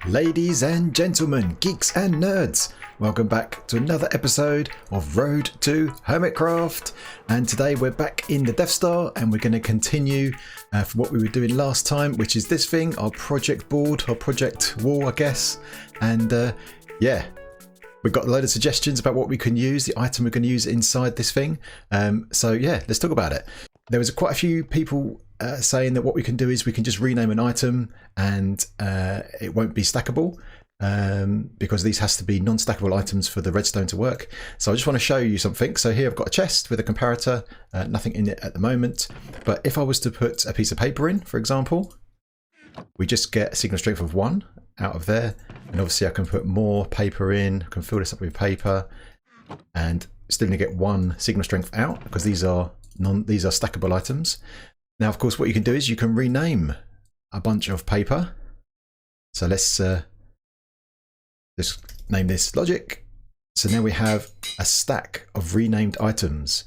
Ladies and gentlemen, geeks and nerds, welcome back to another episode of Road to HermitCraft. And today we're back in the Death Star and we're going to continue for what we were doing last time, which is this thing, our project board, our project wall, I guess. And yeah, we've got a load of suggestions about what we can use, the item we're going to use inside this thing. So yeah, let's talk about it. There was quite a few people saying that what we can do is we can just rename an item and it won't be stackable because these has to be non-stackable items for the redstone to work. So I just want to show you something. So here I've got a chest with a comparator, nothing in it at the moment. But if I was to put a piece of paper in, for example, we just get a signal strength of 1 out of there. And obviously I can put more paper in, I can fill this up with paper and still only get 1 signal strength out because these are stackable items. Now, of course, what you can do is you can rename a bunch of paper. So let's just name this logic. So now we have a stack of renamed items.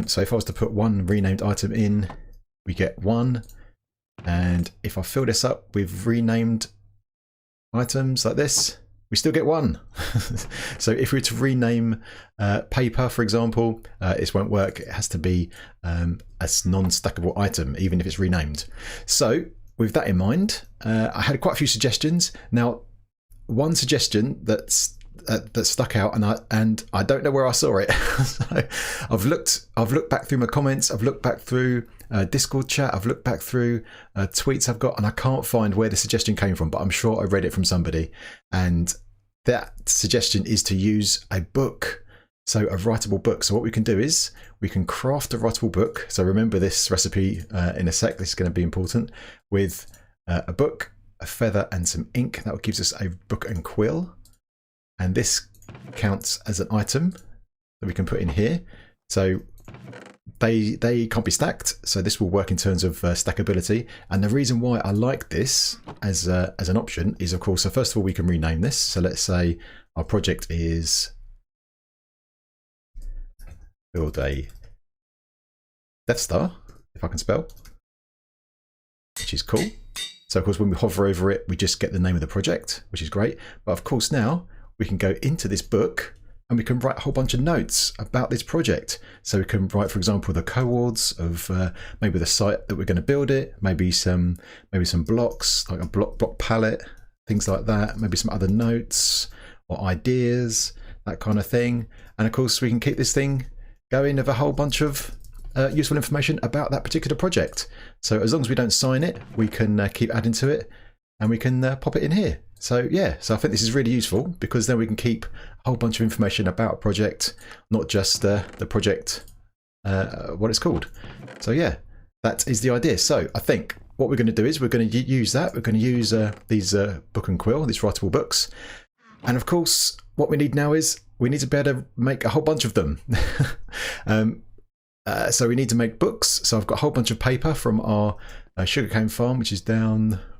So if I was to put 1 renamed item in, we get 1. And if I fill this up with renamed items like this, we still get 1. So if we were to rename paper, for example, this won't work. It has to be a non-stackable item, even if it's renamed. So with that in mind, I had quite a few suggestions. Now, one suggestion that stuck out, and I don't know where I saw it. So I've looked back through my comments. I've looked back through Discord chat. I've looked back through tweets I've got, and I can't find where the suggestion came from. But I'm sure I read it from somebody, and that suggestion is to use a book. So a writable book. So what we can do is we can craft a writable book. So remember this recipe in a sec. This is going to be important. With a book, a feather, and some ink. That gives us a book and quill. And this counts as an item that we can put in here. So they can't be stacked. So this will work in terms of stackability. And the reason why I like this as an option is, of course, so first of all, we can rename this. So let's say our project is build a Death Star, if I can spell, which is cool. So of course, when we hover over it, we just get the name of the project, which is great. But of course, now we can go into this book and we can write a whole bunch of notes about this project. So we can write, for example, the coords of maybe the site that we're going to build it, maybe some blocks, like a block palette, things like that, maybe some other notes or ideas, that kind of thing. And of course, we can keep this thing going with a whole bunch of useful information about that particular project. So as long as we don't sign it, we can keep adding to it and we can pop it in here. So yeah, so I think this is really useful because then we can keep a whole bunch of information about a project, not just the project, what it's called. So yeah, that is the idea. So I think what we're going to do is we're going to use that. We're going to use these book and quill, these writable books. And of course, what we need now is we need to be able to make a whole bunch of them. So we need to make books. So I've got a whole bunch of paper from our sugarcane farm, which is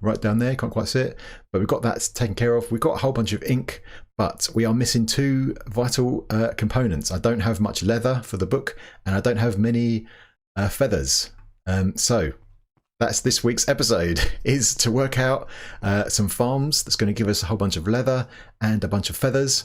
right down there. Can't quite see it, but we've got that taken care of. We've got a whole bunch of ink, but we are missing 2 vital components. I don't have much leather for the book, and I don't have many feathers. So that's this week's episode, is to work out some farms that's going to give us a whole bunch of leather and a bunch of feathers.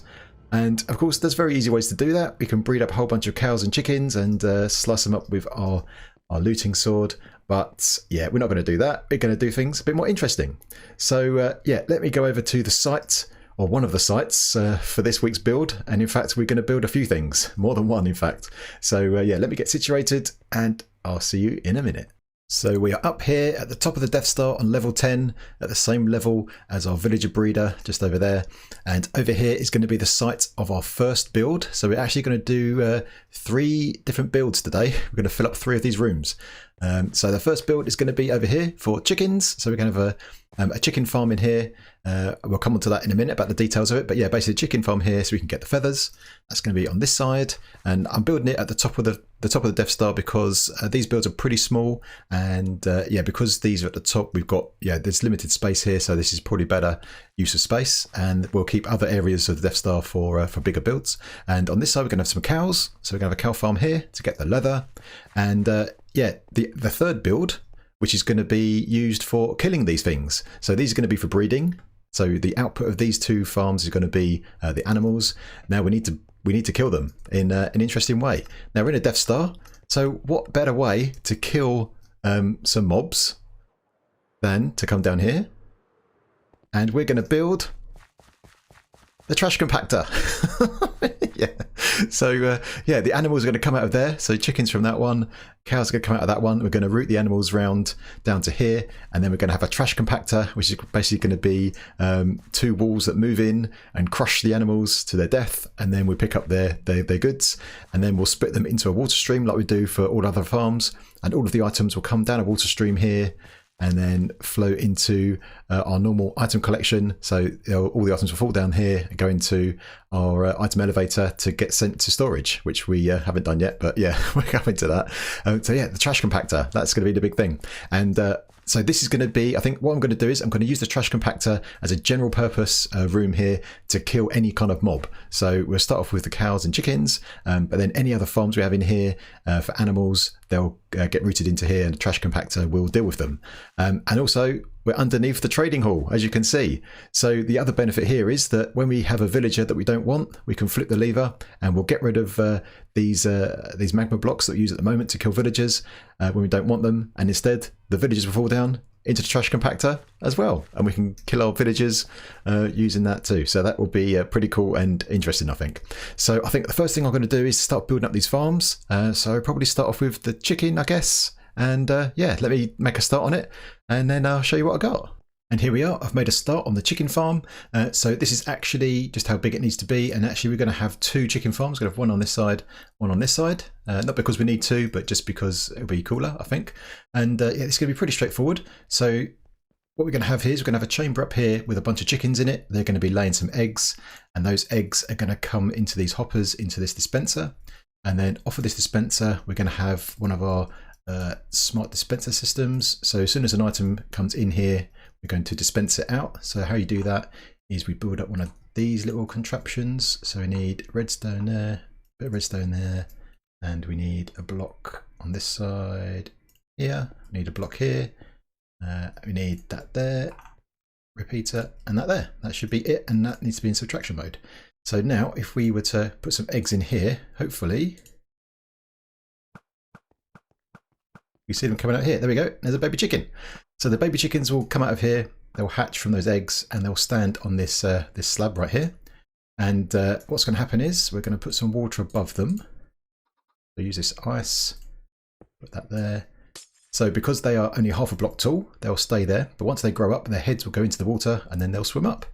And of course, there's very easy ways to do that. We can breed up a whole bunch of cows and chickens and slice them up with our looting sword. But yeah, we're not going to do that. We're going to do things a bit more interesting. So yeah, let me go over to the site, or one of the sites for this week's build. And in fact, we're going to build a few things, more than one, in fact. So yeah, let me get situated and I'll see you in a minute. So we are up here at the top of the Death Star on level 10, at the same level as our villager breeder, just over there. And over here is going to be the site of our first build. So we're actually going to do 3 different builds today. We're going to fill up 3 of these rooms. So the first build is going to be over here for chickens. So we're going to have a chicken farm in here. We'll come on to that in a minute about the details of it. But yeah, basically a chicken farm here so we can get the feathers. That's going to be on this side. And I'm building it at the top of the Death Star because these builds are pretty small. And yeah, because these are at the top, we've got, there's limited space here. So this is probably better use of space. And we'll keep other areas of the Death Star for bigger builds. And on this side, we're going to have some cows. So we're going to have a cow farm here to get the leather. And yeah, the third build, which is going to be used for killing these things. So these are going to be for breeding. So the output of these two farms is going to be the animals. Now we need to kill them in an interesting way. Now we're in a Death Star, so what better way to kill some mobs than to come down here, and we're going to build the trash compactor. Yeah. So yeah, the animals are going to come out of there. So chickens from that one, cows are going to come out of that one. We're going to route the animals round down to here, and then we're going to have a trash compactor, which is basically going to be two walls that move in and crush the animals to their death, and then we pick up their goods, and then we'll split them into a water stream like we do for all other farms, and all of the items will come down a water stream here and then flow into our normal item collection. So all the items will fall down here and go into our item elevator to get sent to storage, which we haven't done yet, but yeah, we're coming to that. So yeah, the trash compactor, that's going to be the big thing. And so this is going to be, I think what I'm going to do is I'm going to use the trash compactor as a general purpose room here to kill any kind of mob. So we'll start off with the cows and chickens, but then any other farms we have in here for animals, they'll get routed into here, and the trash compactor will deal with them. And also we're underneath the trading hall, as you can see. So the other benefit here is that when we have a villager that we don't want, we can flip the lever and we'll get rid of these magma blocks that we use at the moment to kill villagers when we don't want them, and instead the villagers will fall down into the trash compactor as well, and we can kill our villagers using that too. So that will be pretty cool and interesting, I think. So I think the first thing I'm going to do is start building up these farms. So I'll probably start off with the chicken, I guess, and yeah, let me make a start on it, and then I'll show you what I got. And here we are, I've made a start on the chicken farm. So this is actually just how big it needs to be, and actually we're going to have two chicken farms. We're going to have one on this side, one on this side. Not because we need to, but just because it'll be cooler, I think. And yeah, it's going to be pretty straightforward. So what we're going to have here is we're going to have a chamber up here with a bunch of chickens in it. They're going to be laying some eggs, and those eggs are going to come into these hoppers, into this dispenser. And then off of this dispenser, we're going to have one of our smart dispenser systems. So as soon as an item comes in here, we're going to dispense it out. So how you do that is we build up one of these little contraptions. So we need redstone there, a bit of redstone there, and we need a block on this side here. We need a block here. We need that there, repeater, and that there. That should be it, and that needs to be in subtraction mode. So now if we were to put some eggs in here, hopefully you see them coming out here. There we go. There's a baby chicken. So the baby chickens will come out of here. They'll hatch from those eggs, and they'll stand on this this slab right here. And what's going to happen is we're going to put some water above them. So use this ice. Put that there. So because they are only half a block tall, they'll stay there. But once they grow up, their heads will go into the water, and then they'll swim up.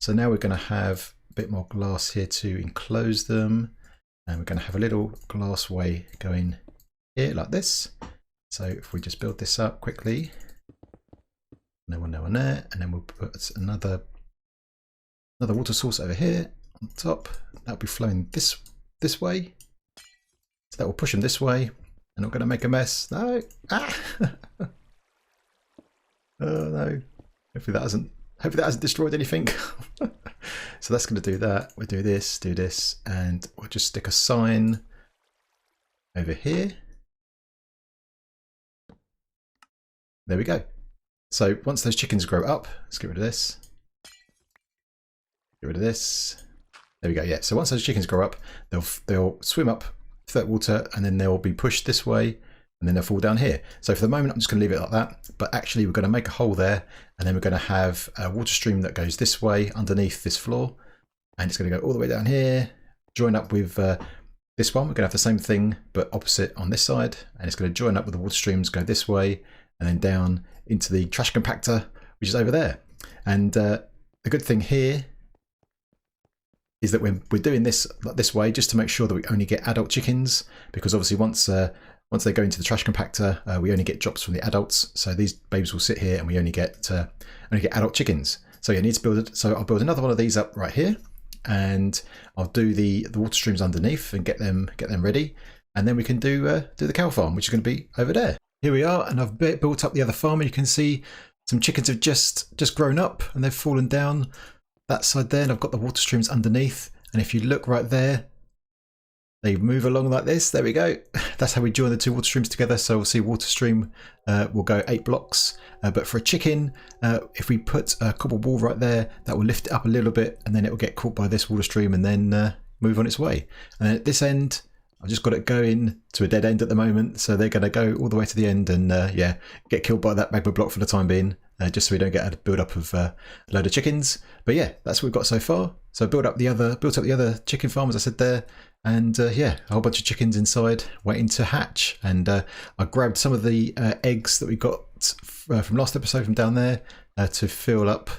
So now we're going to have a bit more glass here to enclose them, and we're going to have a little glass way going here like this. So if we just build this up quickly, no one there, and then we'll put another water source over here on top. That'll be flowing this way. So that will push them this way, and we're going to make a mess. No, ah, oh no. Hopefully that hasn't destroyed anything. So that's going to do that. We'll do this, and we'll just stick a sign over here. There we go. So once those chickens grow up, let's get rid of this. Get rid of this. There we go. Yeah. So once those chickens grow up, they'll swim up to that water, and then they'll be pushed this way, and then they'll fall down here. So for the moment, I'm just going to leave it like that. But actually, we're going to make a hole there, and then we're going to have a water stream that goes this way underneath this floor, and it's going to go all the way down here, join up with this one. We're going to have the same thing but opposite on this side, and it's going to join up with the water streams, go this way, and then down into the trash compactor, which is over there. And the good thing here is that we're doing this this way just to make sure that we only get adult chickens, because obviously once they go into the trash compactor, we only get drops from the adults. So these babes will sit here, and we only get adult chickens. So you need to build it. So I'll build another one of these up right here, and I'll do the water streams underneath and get them ready, and then we can do the cow farm, which is going to be over there. Here we are, and I've built up the other farm, and you can see some chickens have just grown up, and they've fallen down that side there, and I've got the water streams underneath. And if you look right there, they move along like this. There we go. That's how we join the two water streams together. So we'll see water stream will go 8 blocks. But for a chicken, if we put a copper wall right there, that will lift it up a little bit, and then it will get caught by this water stream and then move on its way. And then at this end, I've just got it going to a dead end at the moment. So they're going to go all the way to the end and yeah, get killed by that magma block for the time being, just so we don't get a build up of a load of chickens. But yeah, that's what we've got so far. So built up the other chicken farm, as I said there. And yeah, a whole bunch of chickens inside waiting to hatch. And I grabbed some of the eggs that we got from last episode from down there to fill up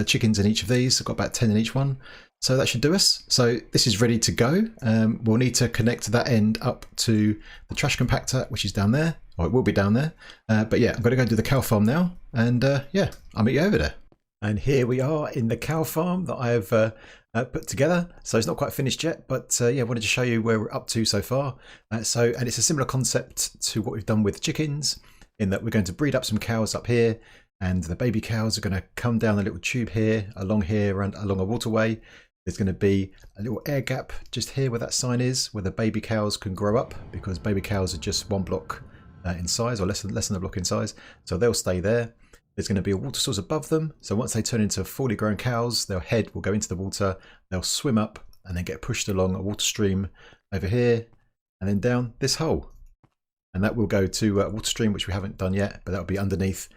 chickens in each of these. I've got about 10 in each one. So that should do us. So this is ready to go. We'll need to connect that end up to the trash compactor, which is down there. Or it will be down there. But yeah, I'm going to go do the cow farm now. And yeah, I'll meet you over there. And here we are in the cow farm that I have put together. So it's not quite finished yet, but yeah, I wanted to show you where we're up to so far. And it's a similar concept to what we've done with chickens, in that we're going to breed up some cows up here, and the baby cows are going to come down a little tube here, along a waterway. There's going to be a little air gap just here where that sign is, where the baby cows can grow up, because baby cows are just 1 block in size, or less than a block in size. So they'll stay there. There's going to be a water source above them. So once they turn into fully grown cows, their head will go into the water. They'll swim up and then get pushed along a water stream over here and then down this hole. And that will go to a water stream, which we haven't done yet, but that'll be underneath,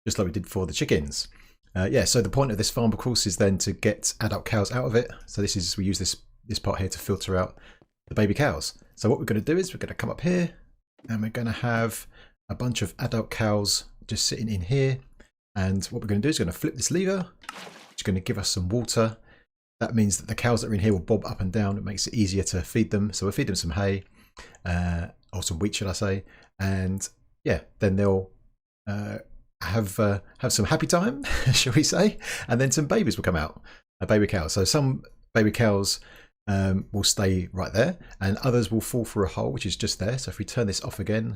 just like we did for the chickens. Yeah, so the point of this farm, of course, is then to get adult cows out of it. So we use this part here to filter out the baby cows. So what we're going to do is we're going to come up here and we're going to have a bunch of adult cows just sitting in here. And what we're going to do is we're going to flip this lever, which is going to give us some water. That means that the cows that are in here will bob up and down. It makes it easier to feed them. So we'll feed them some hay, or some wheat, should I say. And yeah, then they'll have some happy time, shall we say. And then some babies will come out, baby cows. So some baby cows will stay right there, and others will fall through a hole, which is just there. So if we turn this off again,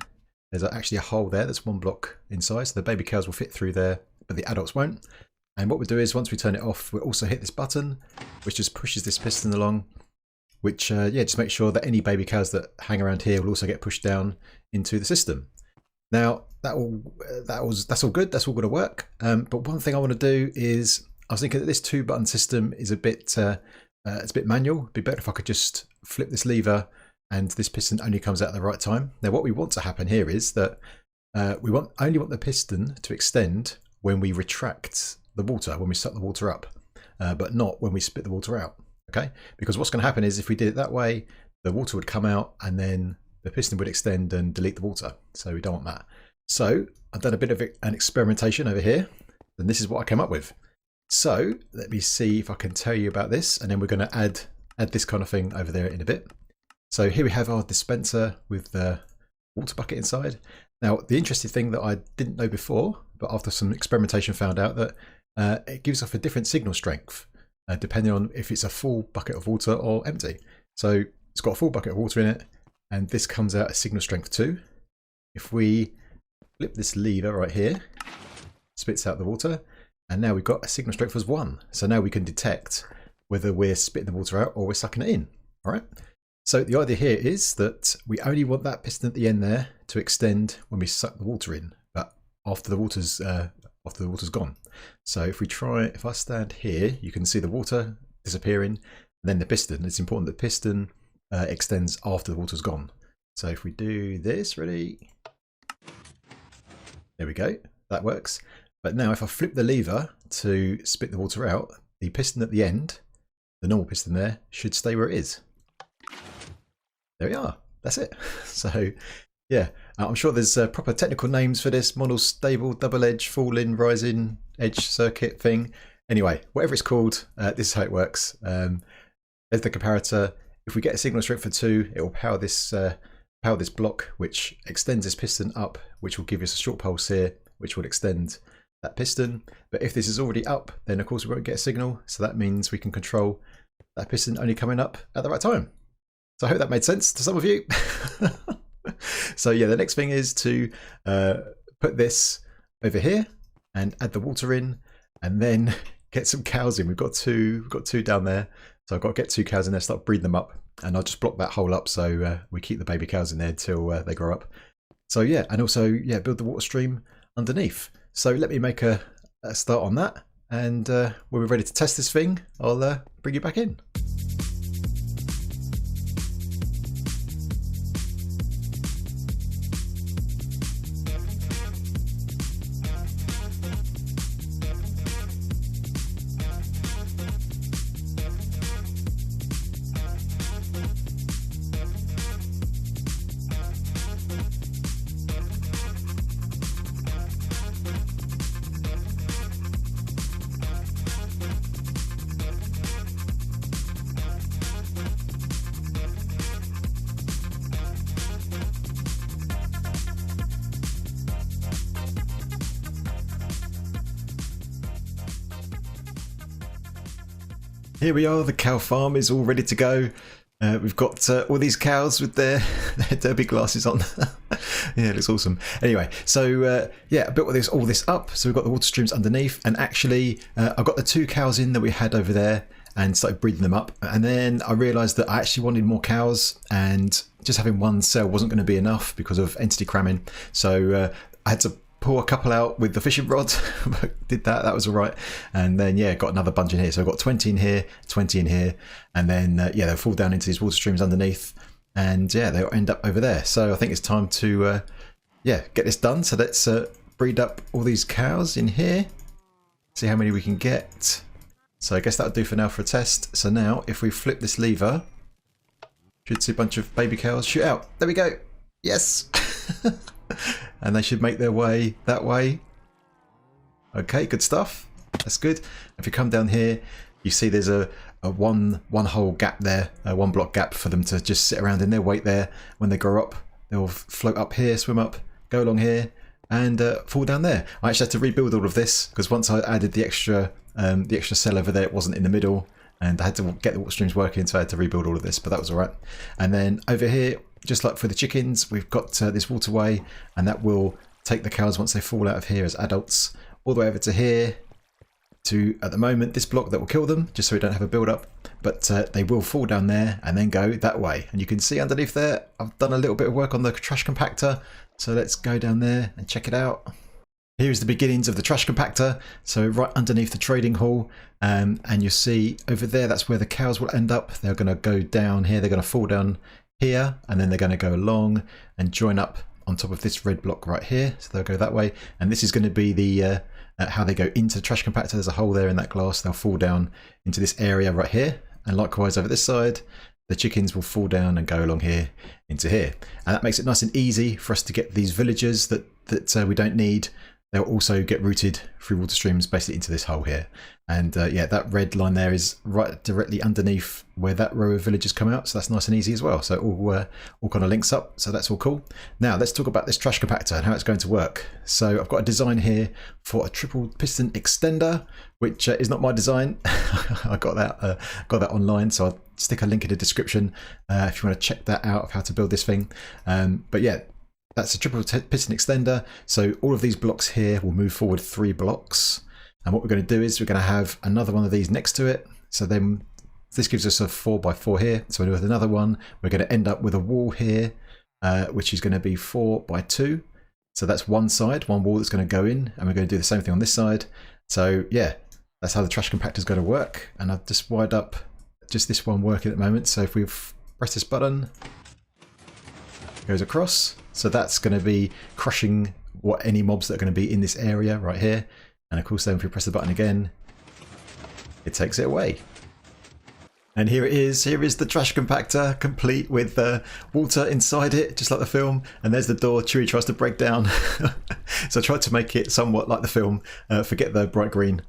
there's actually a hole there that's 1 block in size. So the baby cows will fit through there, but the adults won't. And what we'll do is once we turn it off, we'll also hit this button, which just pushes this piston along, which yeah, just makes sure that any baby cows that hang around here will also get pushed down into the system. Now that's all good. That's all going to work. But one thing I want to do is, I was thinking that this 2-button system is a bit it's a bit manual. It'd be better if I could just flip this lever and this piston only comes out at the right time. Now what we want to happen here is that we only want the piston to extend when we retract the water, when we suck the water up, but not when we spit the water out. Okay, because what's going to happen is if we did it that way, the water would come out and then the piston would extend and delete the water. So we don't want that. So I've done a bit of an experimentation over here, and this is what I came up with. So let me see if I can tell you about this, and then we're going to add this kind of thing over there in a bit. So here we have our dispenser with the water bucket inside. Now the interesting thing that I didn't know before, but after some experimentation found out that it gives off a different signal strength depending on if it's a full bucket of water or empty. So it's got a full bucket of water in it, and this comes out at signal strength 2. If we flip this lever right here, spits out the water, and now we've got a signal strength as 1. So now we can detect whether we're spitting the water out or we're sucking it in. All right. So the idea here is that we only want that piston at the end there to extend when we suck the water in, but after the water's gone. So if I stand here, you can see the water disappearing, and then the piston. It's important that the piston extends after the water's gone. So if we do this, ready? There we go. That works. But now if I flip the lever to spit the water out, the piston at the end, the normal piston there, should stay where it is. There we are. That's it. So yeah, I'm sure there's proper technical names for this: monostable, double edge, fall-in, rising edge circuit thing. Anyway, whatever it's called, this is how it works. There's the comparator. If we get a signal strength for 2, it will power this block, which extends this piston up, which will give us a short pulse here, which will extend that piston. But if this is already up, then of course we won't get a signal. So that means we can control that piston only coming up at the right time. So I hope that made sense to some of you. So yeah, the next thing is to put this over here and add the water in, and then get some cows in. We've got two down there, so I've got to get 2 cows in there, start breeding them up, and I'll just block that hole up so we keep the baby cows in there till they grow up. So yeah, and also yeah, build the water stream underneath. So let me make a start on that, and when we're ready to test this thing, I'll bring you back in. Here we are, the cow farm is all ready to go. We've got all these cows with their derby glasses on. Yeah, it looks awesome. Anyway, so yeah, I built all this up. So we've got the water streams underneath, and actually I got the 2 cows in that we had over there and started breeding them up. And then I realised that I actually wanted more cows, and just having 1 cell wasn't going to be enough because of entity cramming. So I had to pull a couple out with the fishing rod. Did that was all right. And then yeah, got another bunch in here. So I've got 20 in here, 20 in here, and then yeah, they'll fall down into these water streams underneath, and yeah, they'll end up over there. So I think it's time to yeah, get this done. So let's breed up all these cows in here, see how many we can get. So I guess that'll do for now for a test. So now if we flip this lever, should see a bunch of baby cows shoot out. There we go. Yes. And they should make their way that way. Okay, good stuff. That's good. If you come down here, you see there's a one hole gap there, a 1 block gap for them to just sit around in there, wait there. When they grow up, they'll float up here, swim up, go along here, and fall down there. I actually had to rebuild all of this because once I added the extra cell over there, it wasn't in the middle, and I had to get the water streams working, so I had to rebuild all of this, but that was all right. And then over here, just like for the chickens, we've got this waterway, and that will take the cows once they fall out of here as adults all the way over to here to, at the moment, this block that will kill them, just so we don't have a build up. But they will fall down there and then go that way. And you can see underneath there, I've done a little bit of work on the trash compactor. So let's go down there and check it out. Here's the beginnings of the trash compactor. So right underneath the trading hall, and you'll see over there, that's where the cows will end up. They're going to go down here. They're going to fall down here, and then they're going to go along and join up on top of this red block right here. So they'll go that way, and this is going to be the how they go into the trash compactor. There's a hole there in that glass. They'll fall down into this area right here, and likewise over this side, the chickens will fall down and go along here into here, and that makes it nice and easy for us to get these villagers that we don't need. They'll also get routed through water streams basically into this hole here. And yeah, that red line there is right directly underneath where that row of villagers come out. So that's nice and easy as well. So all kind of links up. So that's all cool. Now let's talk about this trash compactor and how it's going to work. So I've got a design here for a triple piston extender, which is not my design. I got that online. So I'll stick a link in the description if you want to check that out of how to build this thing. But yeah, that's a triple piston extender. So all of these blocks here will move forward 3 blocks. And what we're going to do is we're going to have another one of these next to it. So then this gives us a 4x4 here. So with another one, we're going to end up with a wall here, which is going to be 4x2. So that's one side, one wall that's going to go in. And we're going to do the same thing on this side. So yeah, that's how the trash compactor is going to work. And I've just wired up just this one working at the moment. So if we press this button, it goes across. So that's going to be crushing any mobs that are going to be in this area right here. And of course then if we press the button again, it takes it away. And here it is. Here is the trash compactor, complete with water inside it, just like the film. And there's the door Chewie tries to break down. So I tried to make it somewhat like the film. Forget the bright green.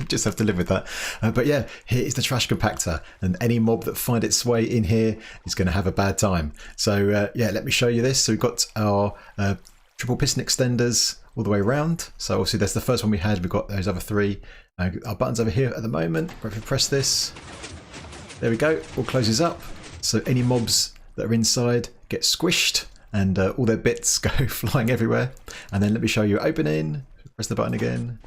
Just have to live with that. But yeah, here is the trash compactor. And any mob that find its way in here is going to have a bad time. So yeah, let me show you this. So we've got our triple piston extenders all the way around. So obviously that's the first one we had. We've got those other 3. Our button's over here at the moment. If we press this, there we go, all closes up. So any mobs that are inside get squished and all their bits go flying everywhere. And then let me show you opening. Press the button again.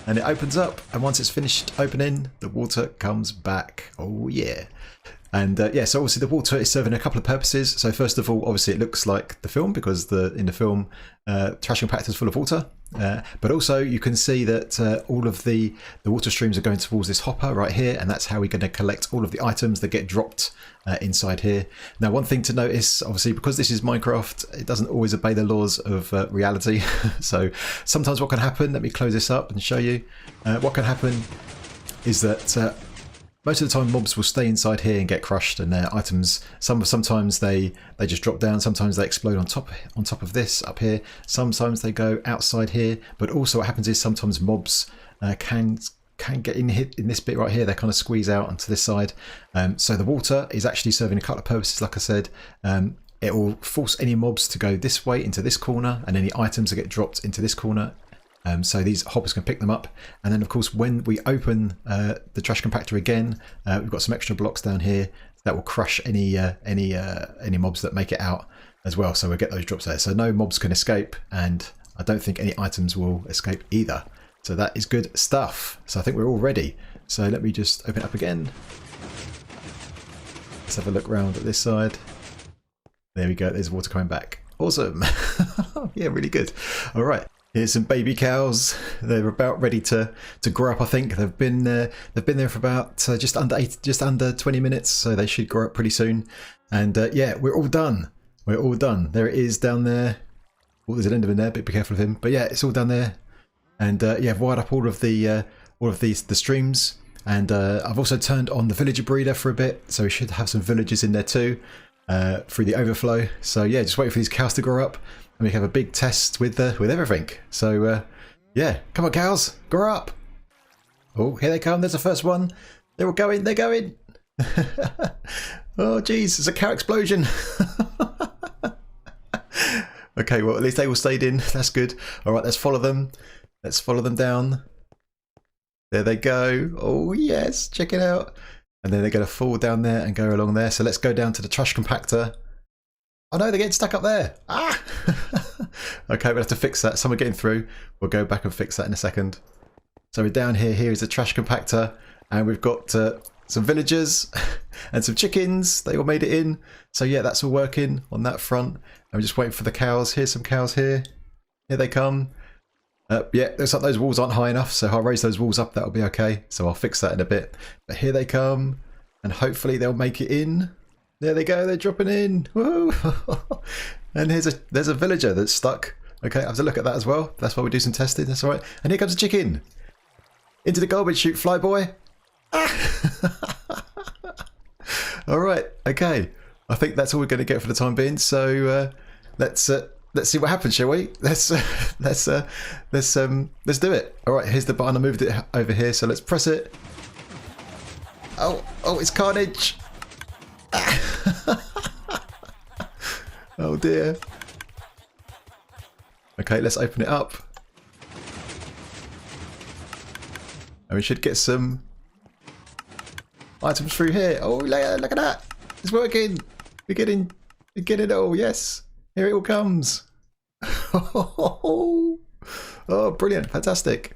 and it opens up, and once it's finished opening, the water comes back. Oh yeah. And yeah, so obviously the water is serving a couple of purposes. So first of all, obviously it looks like the film, because in the film trash compactor is full of water. But also you can see that all of the water streams are going towards this hopper right here, and that's how we're going to collect all of the items that get dropped inside here. Now, one thing to notice, obviously, because this is Minecraft, it doesn't always obey the laws of reality. So sometimes what can happen, let me close this up and show you. What can happen is that most of the time mobs will stay inside here and get crushed, and their items, sometimes they just drop down, sometimes they explode on top of this up here, sometimes they go outside here. But also what happens is sometimes mobs can get in this bit right here. They kind of squeeze out onto this side. So the water is actually serving a couple of purposes. Like I said, it will force any mobs to go this way into this corner, and any items that get dropped into this corner. So these hoppers can pick them up, and then of course when we open the trash compactor again, we've got some extra blocks down here that will crush any mobs that make it out as well. So we'll get those drops there. So no mobs can escape, and I don't think any items will escape either. So that is good stuff. So I think we're all ready. So let me just open it up again. Let's have a look around at this side. There we go. There's water coming back. Awesome. Yeah, really good. All right. Here's some baby cows. They're about ready to grow up. I think they've been there for about just under 20 minutes, so they should grow up pretty soon. And yeah, we're all done. We're all done. There it is down there. Oh, there's an Enderman there. Be careful of him. But yeah, it's all down there. And yeah, I've wired up all of the streams, and I've also turned on the villager breeder for a bit, so we should have some villagers in there too through the overflow. So yeah, just wait for these cows to grow up, and we have a big test with everything. So yeah, come on cows, grow up. Oh, here they come. There's the first one. They're all going. They're going. Oh geez, it's a cow explosion. Okay, well at least they all stayed in. That's good. All right, let's follow them. Let's follow them down. There they go. Oh yes, check it out. And then they're going to fall down there and go along there. So let's go down to the trash compactor. Oh no, they're getting stuck up there. Ah! Okay, we'll have to fix that. Someone getting through. We'll go back and fix that in a second. So we're down here. Here is the trash compactor. And we've got some villagers and some chickens. They all made it in. So yeah, that's all working on that front. And we're just waiting for the cows. Here's some cows here. Here they come. Yeah, looks like those walls aren't high enough, so I'll raise those walls up. That'll be okay. So I'll fix that in a bit. But here they come, and hopefully they'll make it in. There they go. They're dropping in. Woo! And there's a villager that's stuck. Okay, I have to look at that as well. That's why we do some testing. That's all right. And here comes a chicken. Into the garbage chute, Flyboy. Ah! All right. Okay. I think that's all we're going to get for the time being. So let's see what happens, shall we? Let's do it. All right, here's the button. I moved it over here, so let's press it. Oh, it's carnage. Oh dear. Okay, let's open it up. And we should get some items through here. Oh, look at that. It's working. We're getting it all. Yes. Here it all comes. Oh, brilliant. Fantastic.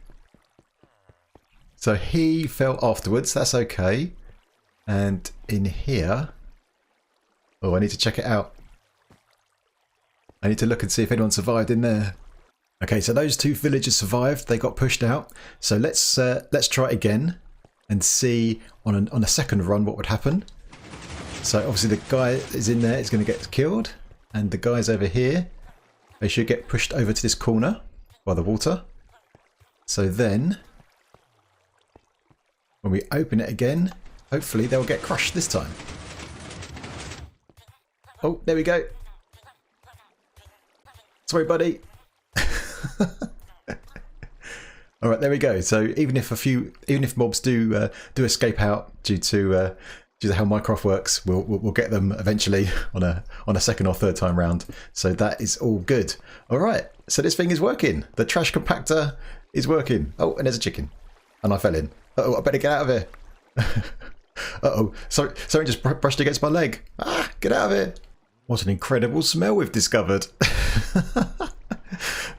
So he fell afterwards. That's okay. And in here... Oh, I need to check it out. I need to look and see if anyone survived in there. Okay, so those two villagers survived. They got pushed out. So let's try it again and see on a second run what would happen. So obviously the guy is in there is going to get killed. And the guys over here, they should get pushed over to this corner by the water. So then, when we open it again, hopefully they'll get crushed this time. Oh, there we go. Sorry, buddy. All right, there we go. So even if mobs do escape out due to how Minecraft works, we'll get them eventually on a second or third time round. So that is all good. All right, so this thing is working. The trash compactor is working. Oh, and there's a chicken, and I fell in. Uh-oh, I better get out of here. Uh-oh, sorry, something just brushed against my leg. Ah, get out of here. What an incredible smell we've discovered.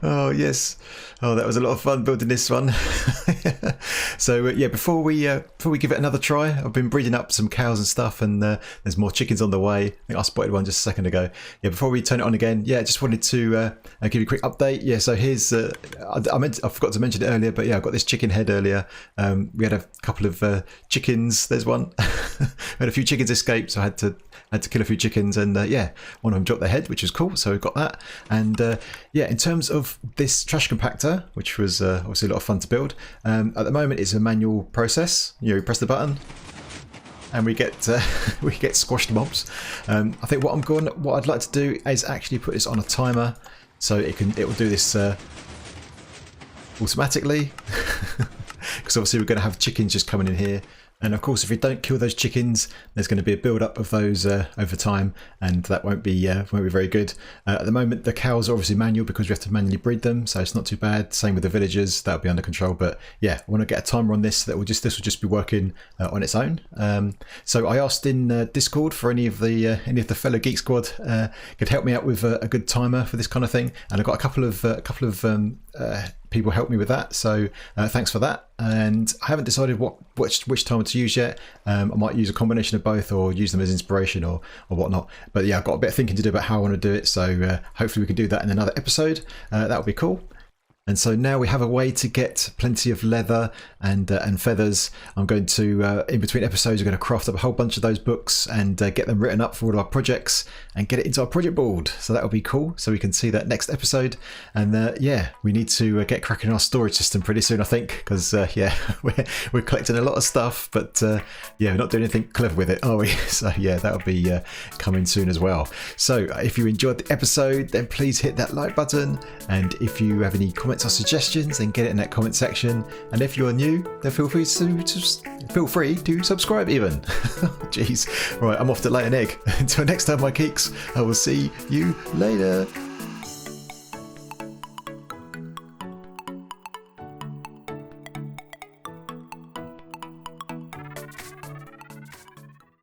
Oh yes. Oh, that was a lot of fun building this one. So yeah, before we give it another try, I've been breeding up some cows and stuff, and there's more chickens on the way. I think I spotted one just a second ago. Yeah, before we turn it on again, yeah, I just wanted to give you a quick update. Yeah, so here's I forgot to mention it earlier, but yeah, I got this chicken head earlier. We had a couple of chickens. There's one. We had a few chickens escape, so I had to kill a few chickens, and yeah, one of them dropped their head, which was cool. So we got that, and yeah, in terms of this trash compactor, which was obviously a lot of fun to build. At the moment, it's a manual process. You press the button, and we get squashed mobs. I think what I'd like to do is actually put this on a timer, so it will do this automatically. Because obviously we're going to have chickens just coming in here. And of course, if we don't kill those chickens, there's going to be a build-up of those over time, and that won't be very good. At the moment, the cows are obviously manual because we have to manually breed them, so it's not too bad. Same with the villagers; that'll be under control. But yeah, I want to get a timer on this that this will just be working on its own. So I asked in Discord for any of the fellow Geek Squad could help me out with a good timer for this kind of thing, and I got a couple of people help me with that, so thanks for that. And I haven't decided which timer to use yet. I might use a combination of both, or use them as inspiration, or whatnot. But yeah, I've got a bit of thinking to do about how I want to do it, so hopefully we can do that in another episode. That would be cool. And so now we have a way to get plenty of leather and feathers. I'm going to, in between episodes, we're going to craft up a whole bunch of those books and get them written up for all of our projects and get it into our project board. So that'll be cool. So we can see that next episode. And yeah, we need to get cracking on our storage system pretty soon, I think, because yeah, we're collecting a lot of stuff, but yeah, we're not doing anything clever with it, are we? So yeah, that'll be coming soon as well. So if you enjoyed the episode, then please hit that like button. And if you have any comments or suggestions, then get it in that comment section. And if you're new, then feel free to subscribe even. Jeez. Right, I'm off to lay an egg. Until next time, my geeks, I will see you later.